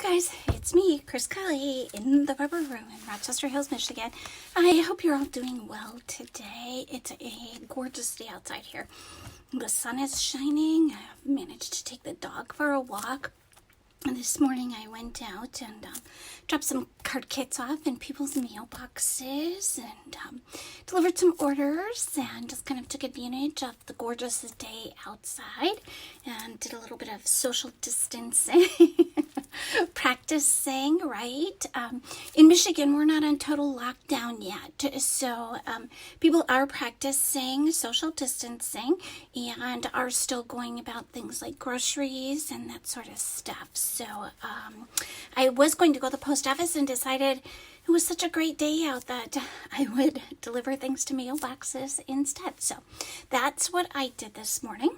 guys, it's me, Chris Kelly, in the Rubber Room in Rochester Hills, Michigan. I hope you're all doing well today. It's a gorgeous day outside here. The sun is shining. I've managed to take the dog for a walk. And this morning I went out and dropped some card kits off in people's mailboxes and delivered some orders and just kind of took advantage of the gorgeous day outside and did a little bit of social distancing, practicing, right? In Michigan, we're not on total lockdown yet, so people are practicing social distancing and are still going about things like groceries and that sort of stuff. So I was going to go to the post office and decided it was such a great day out that I would deliver things to mailboxes instead. So that's what I did this morning.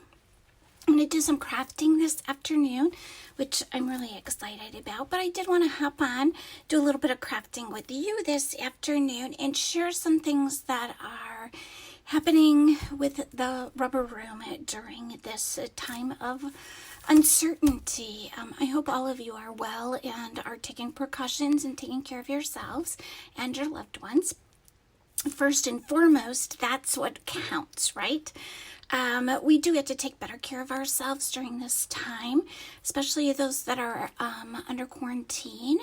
I'm going to do some crafting this afternoon, which I'm really excited about. But I did want to hop on, do a little bit of crafting with you this afternoon and share some things that are happening with the Rubber Room during this time of uncertainty. I hope all of you are well and are taking precautions and taking care of yourselves and your loved ones. First and foremost, that's what counts, right? We do get to take better care of ourselves during this time, especially those that are under quarantine.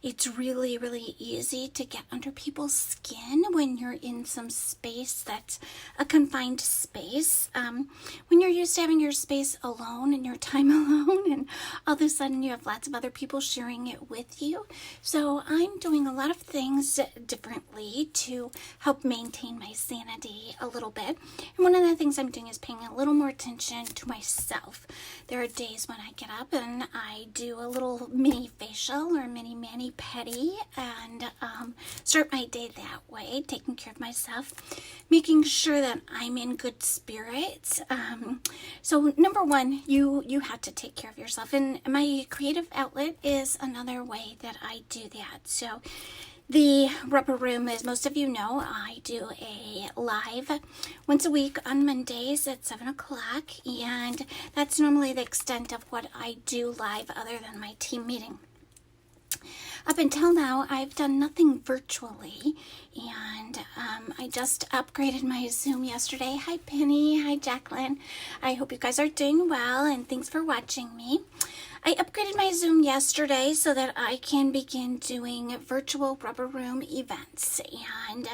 It's really, really easy to get under people's skin when you're in some space that's a confined space. When you're used to having your space alone and your time alone, and all of a sudden you have lots of other people sharing it with you. So I'm doing a lot of things differently to help maintain my sanity a little bit. And one of the things I'm doing is paying a little more attention to myself. There are days when I get up and I do a little mini facial or mini mani-pedi and start my day that way, taking care of myself, making sure that I'm in good spirits. So number one, you have to take care of yourself. And my creative outlet is another way that I do that. So the Rubber Room, as most of you know, I do a live once a week on Mondays at 7 o'clock, and that's normally the extent of what I do live other than my team meeting. Up until now, I've done nothing virtually, and I just upgraded my Zoom yesterday. Hi, Penny. Hi, Jacqueline. I hope you guys are doing well, and thanks for watching me. I upgraded my Zoom yesterday so that I can begin doing virtual Rubber Room events. And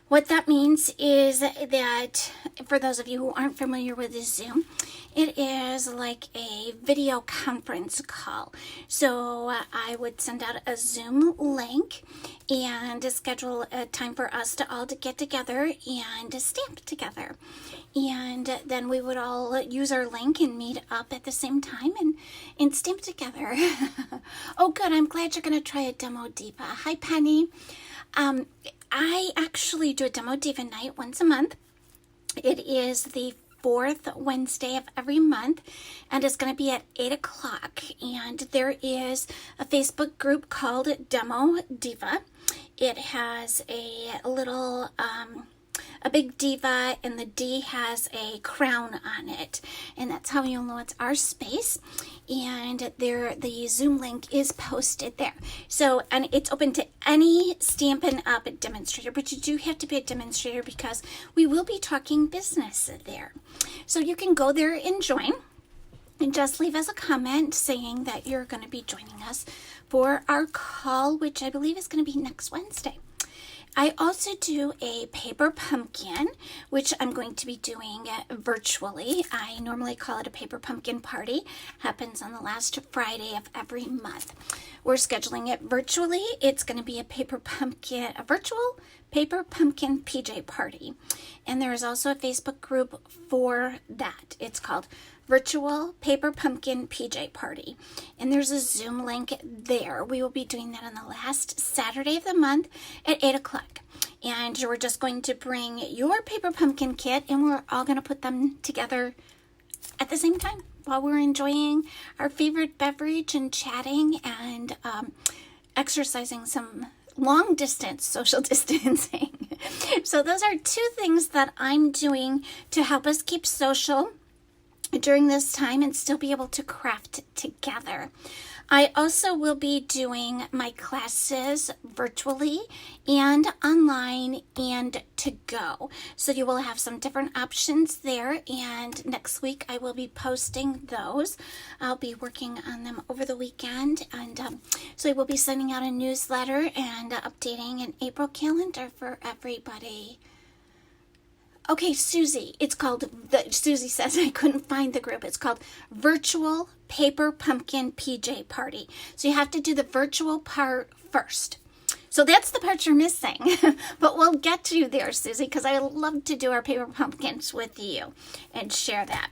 what that means is that, for those of you who aren't familiar with Zoom, it is like a video conference call. So I would send out a Zoom link and schedule a time for us to all to get together and stamp together. And then we would all use our link and meet up at the same time and stamp together. Oh, good. I'm glad you're going to try a Demo Diva. Hi, Penny. I actually do a Demo Diva night once a month. It is the fourth Wednesday of every month, and it's going to be at 8 o'clock. And there is a Facebook group called Demo Diva. It has a little a big diva, and the D has a crown on it, and that's how you'll know it's our space. And there, the Zoom link is posted there. So, and it's open to any Stampin' Up! Demonstrator, but you do have to be a demonstrator because we will be talking business there. So you can go there and join, and just leave us a comment saying that you're going to be joining us for our call, which I believe is going to be next Wednesday. I also do a paper pumpkin, which I'm going to be doing virtually. I normally call it a paper pumpkin party. Happens on the last Friday of every month. We're scheduling it virtually. It's going to be a virtual paper pumpkin PJ party. And there is also a Facebook group for that. It's called Virtual Paper Pumpkin PJ Party. And there's a Zoom link there. We will be doing that on the last Saturday of the month at 8 o'clock. And you're just going to bring your paper pumpkin kit, and we're all going to put them together at the same time while we're enjoying our favorite beverage and chatting and exercising some long distance social distancing. So those are two things that I'm doing to help us keep social during this time and still be able to craft together. I also will be doing my classes virtually and online and to go. So you will have some different options there, and next week I will be posting those. I'll be working on them over the weekend, and so I will be sending out a newsletter and updating an April calendar for everybody. Okay, Susie, it's called, Susie says I couldn't find the group. It's called Virtual Paper Pumpkin PJ Party. So you have to do the virtual part first. So that's the part you're missing. But we'll get to you there, Susie, because I love to do our paper pumpkins with you and share that.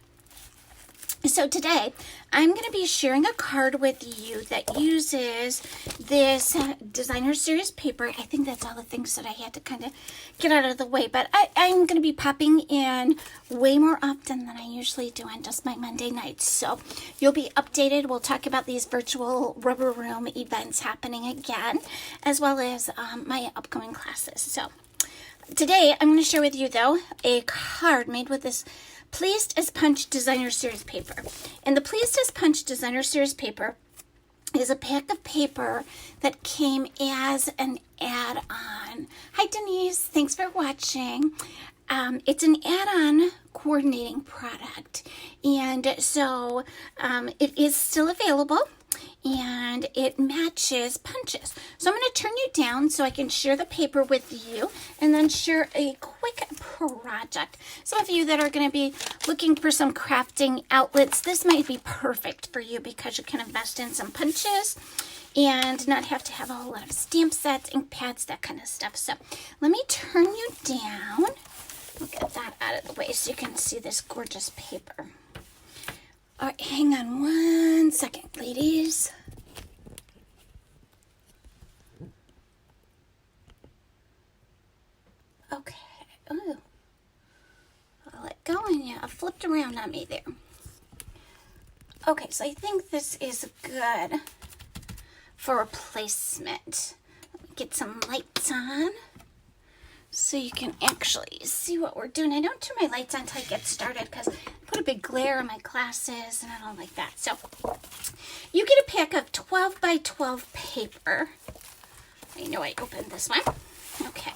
So today, I'm going to be sharing a card with you that uses this designer series paper. I think that's all the things that I had to kind of get out of the way. But I'm going to be popping in way more often than I usually do on just my Monday nights. So you'll be updated. We'll talk about these virtual Rubber Room events happening again, as well as my upcoming classes. So today, I'm going to share with you, though, a card made with this Pleased as Punch Designer Series paper. And the Pleased as Punch Designer Series paper is a pack of paper that came as an add-on. Hi, Denise. Thanks for watching. It's an add-on coordinating product. And so it is still available. And it matches punches. So I'm going to turn you down so I can share the paper with you and then share a quick project. Some of you that are going to be looking for some crafting outlets, this might be perfect for you because you can invest in some punches and not have to have a whole lot of stamp sets, ink pads, that kind of stuff. So let me turn you down. We'll get that out of the way so you can see this gorgeous paper. All right, hang on one second, ladies. Okay. Ooh. I'll let go and yeah, I flipped around on me there. Okay, so I think this is good for a placement. Let me get some lights on so you can actually see what we're doing. I don't turn my lights on until I get started because I put a big glare on my glasses and I don't like that. So you get a pack of 12 by 12 paper. I know I opened this one. Okay.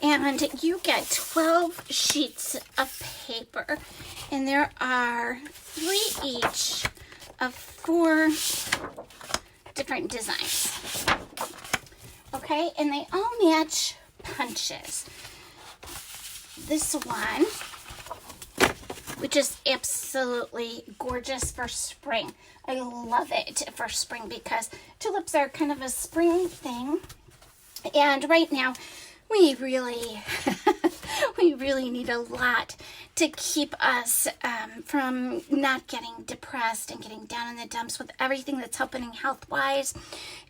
And you get 12 sheets of paper. And there are 3 each of 4 different designs. Okay, and they all match punches. This one, which is absolutely gorgeous for spring. I love it for spring because tulips are kind of a spring thing. And right now, we really, we really need a lot to keep us from not getting depressed and getting down in the dumps with everything that's happening health-wise.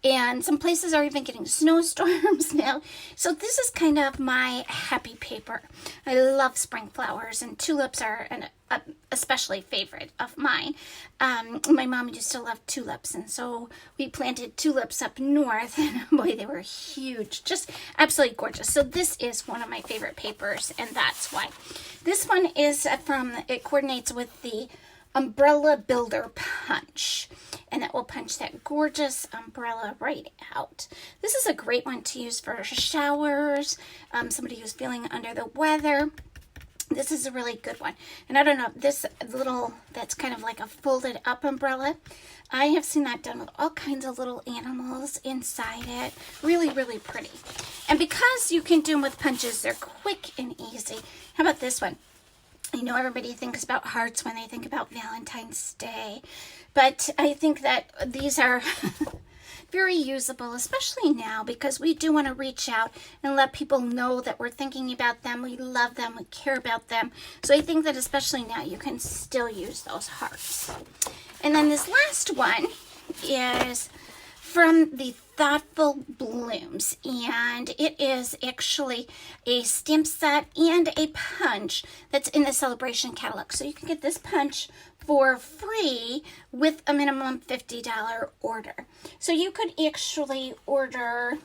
And some places are even getting snowstorms now. So this is kind of my happy paper. I love spring flowers, and tulips are an especially favorite of mine. My mom used to love tulips, and so we planted tulips up north, and boy, they were huge, just absolutely gorgeous. So this is one of my favorite papers, and that's why. This one is it coordinates with the Umbrella Builder Punch, and that will punch that gorgeous umbrella right out. This is a great one to use for showers, somebody who's feeling under the weather. This is a really good one. And I don't know, this little, that's kind of like a folded up umbrella. I have seen that done with all kinds of little animals inside it. Really, really pretty. And because you can do them with punches, they're quick and easy. How about this one? I know everybody thinks about hearts when they think about Valentine's Day, but I think that these are very usable, especially now, because we do want to reach out and let people know that we're thinking about them, we love them, we care about them. So I think that especially now you can still use those hearts. And then this last one is from the Thoughtful Blooms, and it is actually a stamp set and a punch that's in the Celebration catalog. So you can get this punch for free with a minimum $50 order. So you could actually order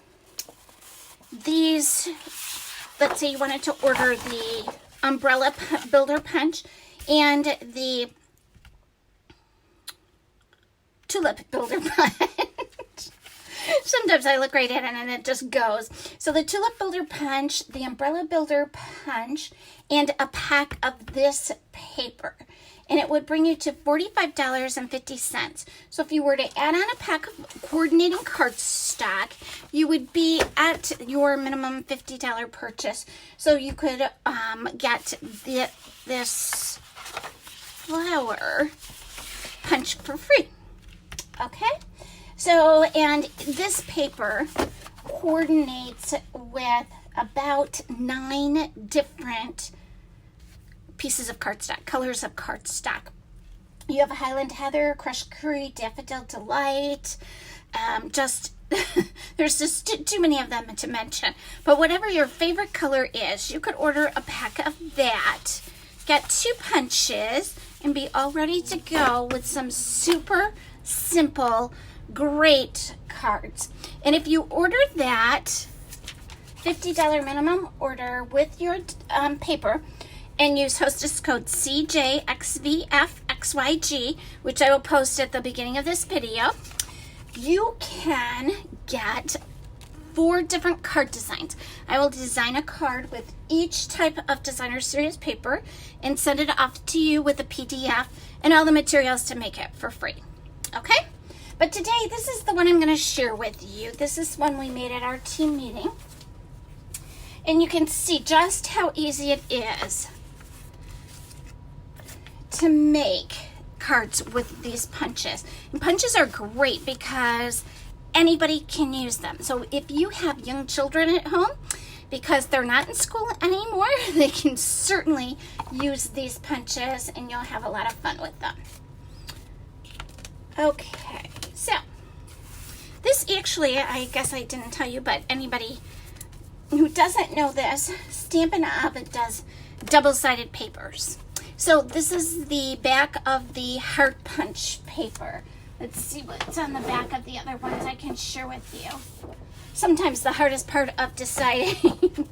these. Let's say you wanted to order the Umbrella Builder Punch and the tulip builder punch. Sometimes I look right at it and it just goes. So the tulip builder punch, the umbrella builder punch, and a pack of this paper. And it would bring you to $45.50. So if you were to add on a pack of coordinating cardstock, you would be at your minimum $50 purchase. So you could get this flower punch for free. Okay? So, and this paper coordinates with about 9 different pieces of cardstock, colors of cardstock. You have Highland Heather, Crushed Curry, Daffodil Delight, there's just too many of them to mention. But whatever your favorite color is, you could order a pack of that, get 2 punches, and be all ready to go with some super simple, great cards. And if you order that $50 minimum order with your paper and use hostess code CJXVFXYG, which I will post at the beginning of this video, you can get 4 different card designs. I will design a card with each type of designer series paper and send it off to you with a PDF and all the materials to make it for free. Okay? But today, this is the one I'm going to share with you. This is one we made at our team meeting. And you can see just how easy it is to make cards with these punches. And punches are great because anybody can use them. So if you have young children at home, because they're not in school anymore, they can certainly use these punches and you'll have a lot of fun with them. Okay, so this actually, I guess I didn't tell you, but anybody who doesn't know this, Stampin' Up! Does double-sided papers. So this is the back of the heart punch paper. Let's see what's on the back of the other ones I can share with you. Sometimes the hardest part of deciding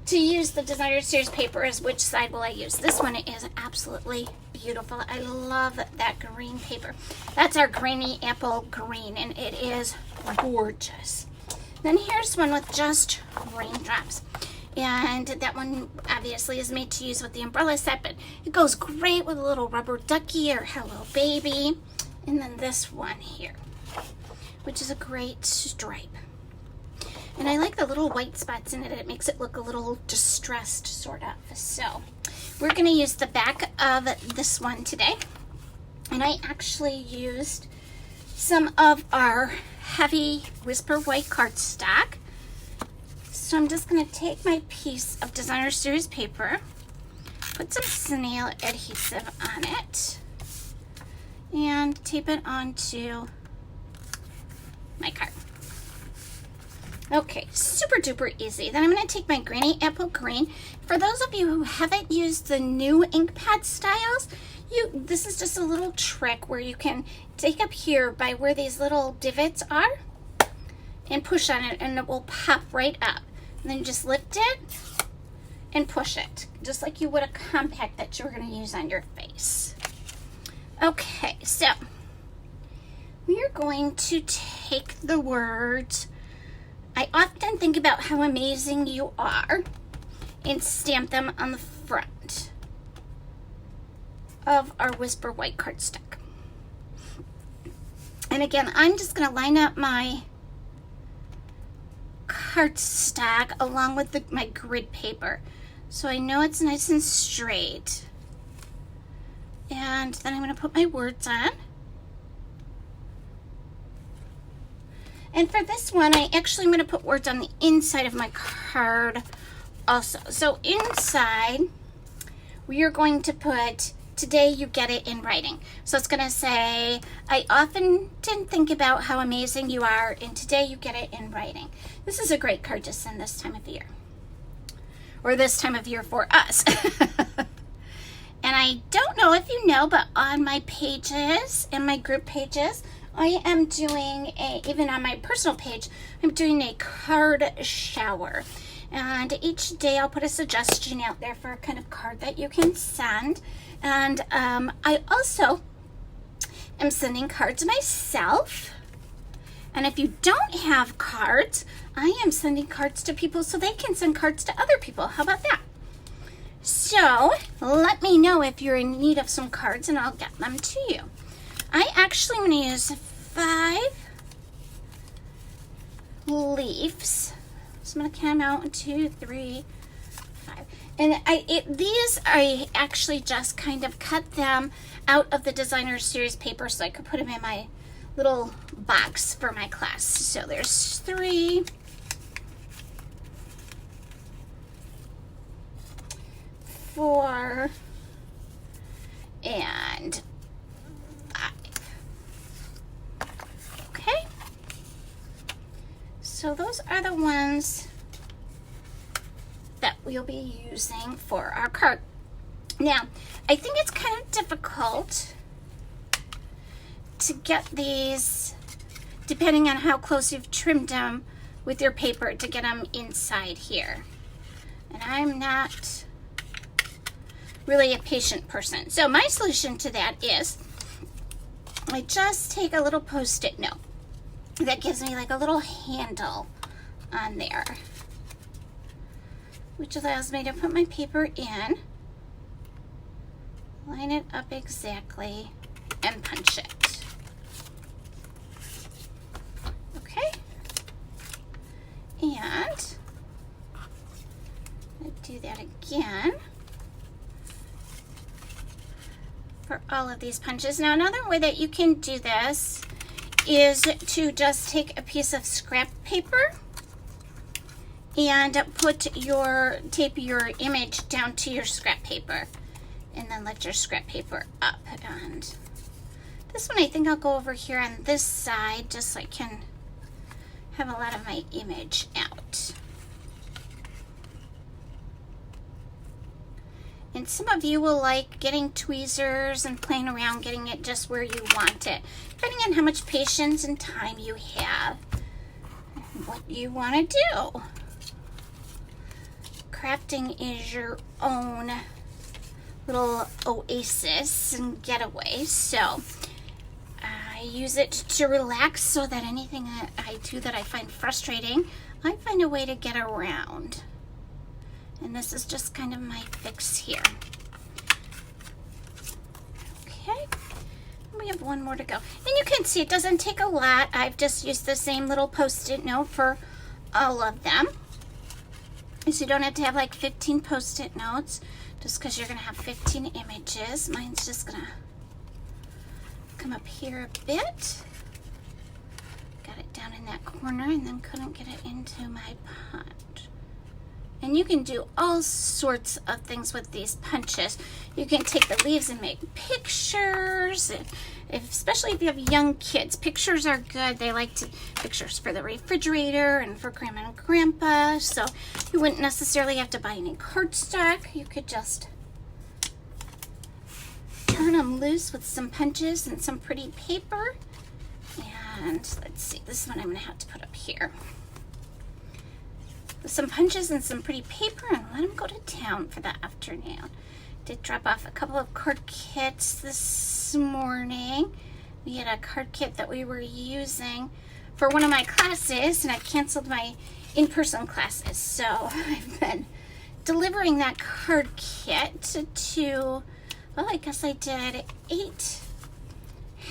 to use the designer series paper is which side will I use. This one is absolutely beautiful. I love that green paper. That's our Granny Apple Green, and it is gorgeous. Then here's one with just raindrops. And that one obviously is made to use with the umbrella set, but it goes great with a little rubber ducky or Hello Baby. And then this one here, which is a great stripe. And I like the little white spots in it. It makes it look a little distressed, sort of. So we're going to use the back of this one today. And I actually used some of our heavy Whisper White cardstock. So I'm just going to take my piece of designer series paper, put some snail adhesive on it, and tape it onto my card. Okay, super duper easy. Then I'm going to take my Granny Apple Green. For those of you who haven't used the new ink pad styles, this is just a little trick where you can take up here by where these little divots are and push on it and it will pop right up. And then you just lift it and push it, just like you would a compact that you're going to use on your face. Okay, so we are going to take the words, "I often think about how amazing you are," and stamp them on the front of our Whisper White cardstock. And again, I'm just going to line up my cardstock along with my grid paper, so I know it's nice and straight. And then I'm going to put my words on. And for this one, I actually am going to put words on the inside of my card also. So inside, we are going to put, "Today you get it in writing." So it's going to say, "I often think about how amazing you are, and today you get it in writing." This is a great card to send this time of year. Or this time of year for us. And I don't know if you know, but on my pages and my group pages, I am doing even on my personal page, I'm doing a card shower. And each day I'll put a suggestion out there for a kind of card that you can send. And I also am sending cards myself. And if you don't have cards, I am sending cards to people so they can send cards to other people. How about that? So let me know if you're in need of some cards and I'll get them to you. I actually am going to use 5 leaves. So I'm going to count out 1, 2, 3, 5. And these I actually just kind of cut them out of the designer series paper so I could put them in my little box for my class. So there's 3, 4, and 5. Okay. So those are the ones that we'll be using for our card. Now, I think it's kind of difficult to get these, depending on how close you've trimmed them with your paper, to get them inside here. And I'm not really a patient person. So my solution to that is I just take a little Post-it note that gives me like a little handle on there, which allows me to put my paper in, line it up exactly, and punch it. Okay, and I do that again for all of these punches. Now, another way that you can do this is to just take a piece of scrap paper and tape your image down to your scrap paper, and then lift your scrap paper up. And this one I think I'll go over here on this side just so I can have a lot of my image out. And some of you will like getting tweezers and playing around getting it just where you want it, depending on how much patience and time you have and what you want to do. Crafting is your own little oasis and getaway, so I use it to relax so that anything that I do that I find frustrating, I find a way to get around. And this is just kind of my fix here. Okay, we have one more to go. And you can see it doesn't take a lot. I've just used the same little Post-it note for all of them. So you don't have to have like 15 Post-it notes just because you're going to have 15 images. Mine's just going to come up here a bit. Got it down in that corner and then couldn't get it into my punch. And you can do all sorts of things with these punches. You can take the leaves and make pictures. Especially if you have young kids, pictures are good. They like pictures for the refrigerator and for grandma and grandpa. So you wouldn't necessarily have to buy any cardstock. You could just turn them loose with some punches and some pretty paper. And let's see, this one I'm going to have to put up here. With some punches and some pretty paper, and let them go to town for the afternoon. Did drop off a couple of card kits this morning. We had a card kit that we were using for one of my classes, and I canceled my in-person classes. So I've been delivering that card kit to, well, I guess I did 8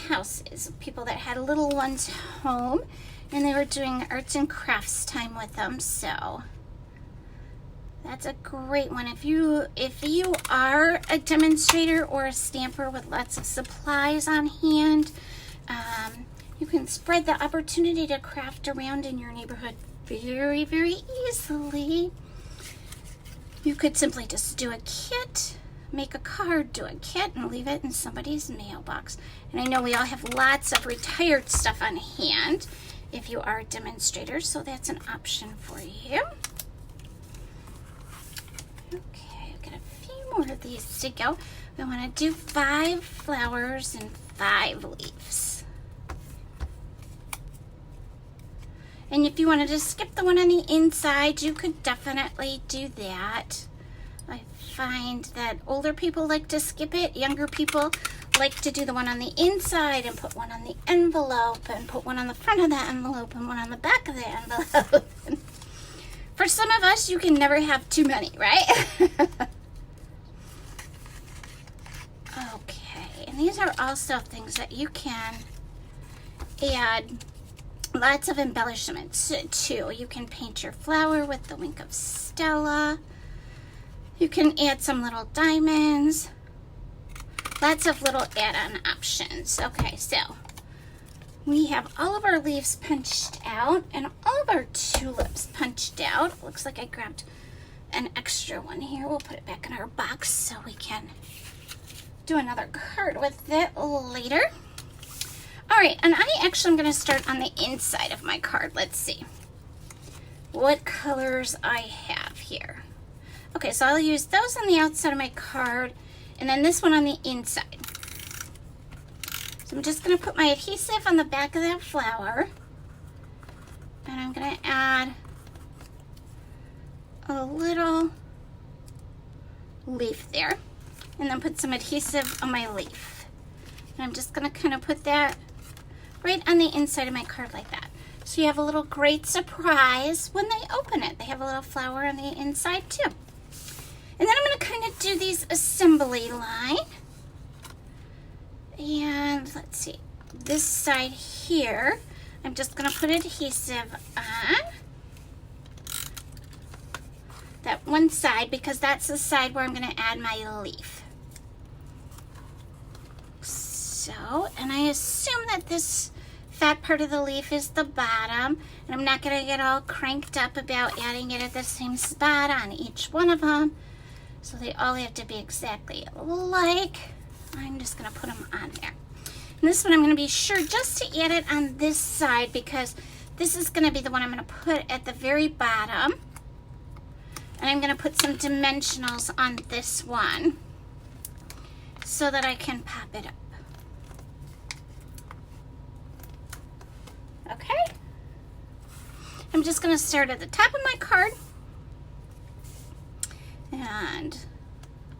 houses, people that had little ones home, and they were doing arts and crafts time with them. So that's a great one. If you are a demonstrator or a stamper with lots of supplies on hand, you can spread the opportunity to craft around in your neighborhood very, very easily. You could simply just do a kit, make a card, do a kit, and leave it in somebody's mailbox. And I know we all have lots of retired stuff on hand if you are a demonstrator, so that's an option for you. Okay, I've got a few more of these to go. We want to do 5 flowers and 5 leaves. And if you wanted to skip the one on the inside, you could definitely do that. I find that older people like to skip it, younger people like to do the one on the inside and put one on the envelope and put one on the front of the envelope and one on the back of the envelope. For some of us, you can never have too many, right? Okay, and these are also things that you can add lots of embellishments to. You can paint your flower with the wink of Stella. You can add some little diamonds. Lots of little add-on options. Okay, so we have all of our leaves punched out and all of our tulips punched out. Looks like I grabbed an extra one here. We'll put it back in our box so we can do another card with it later. All right, and I actually am going to start on the inside of my card. Let's see what colors I have here. Okay, so I'll use those on the outside of my card and then this one on the inside. So I'm just going to put my adhesive on the back of that flower, and I'm going to add a little leaf there, and then put some adhesive on my leaf. And I'm just going to kind of put that right on the inside of my card like that. So you have a little great surprise when they open it. They have a little flower on the inside too. And then I'm going to kind of do these assembly line. And let's see, this side here, I'm just going to put adhesive on that one side because that's the side where I'm going to add my leaf. So, and I assume that this fat part of the leaf is the bottom, and I'm not going to get all cranked up about adding it at the same spot on each one of them. So they all have to be exactly alike. I'm just going to put them on there. And this one I'm going to be sure just to add it on this side because this is going to be the one I'm going to put at the very bottom. And I'm going to put some dimensionals on this one so that I can pop it up. Okay. I'm just going to start at the top of my card. And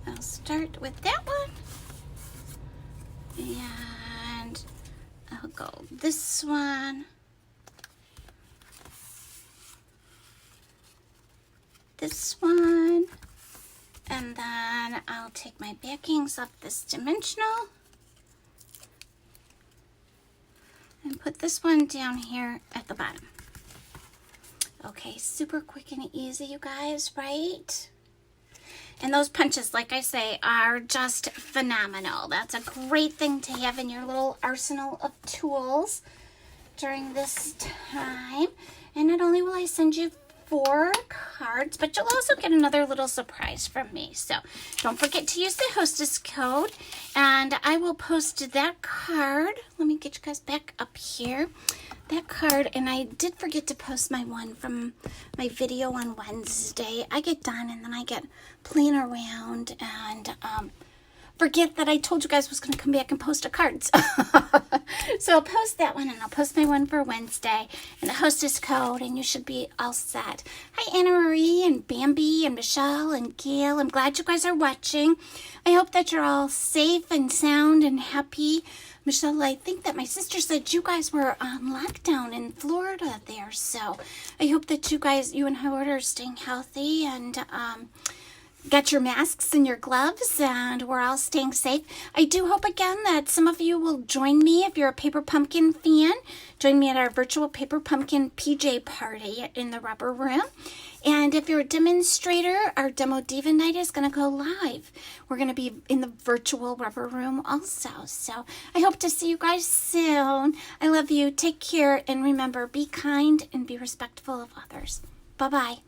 I'll start with that one. And I'll go this one. This one. And then I'll take my backings off this dimensional and put this one down here at the bottom. Okay, super quick and easy, you guys, right? And those punches, like I say, are just phenomenal. That's a great thing to have in your little arsenal of tools during this time. And not only will I send you 4 cards, but you'll also get another little surprise from me. So don't forget to use the hostess code, and I will post that card. Let me get you guys back up here. That card, and I did forget to post my one from my video on Wednesday. I get done and then I get playing around and forget that I told you guys I was going to come back and post a cards. So I'll post that one, and I'll post my one for Wednesday and the hostess code, and you should be all set. Hi, Anna Marie and Bambi and Michelle and Gail. I'm glad you guys are watching. I hope that you're all safe and sound and happy. Michelle, I think that my sister said you guys were on lockdown in Florida there. So I hope that you and Howard are staying healthy and got your masks and your gloves, and we're all staying safe. I do hope again that some of you will join me if you're a Paper Pumpkin fan. Join me at our virtual Paper Pumpkin PJ party in the Rubber Room. And if you're a demonstrator, our Demo Diva Night is going to go live. We're going to be in the virtual Rubber Room also. So I hope to see you guys soon. I love you. Take care. And remember, be kind and be respectful of others. Bye-bye.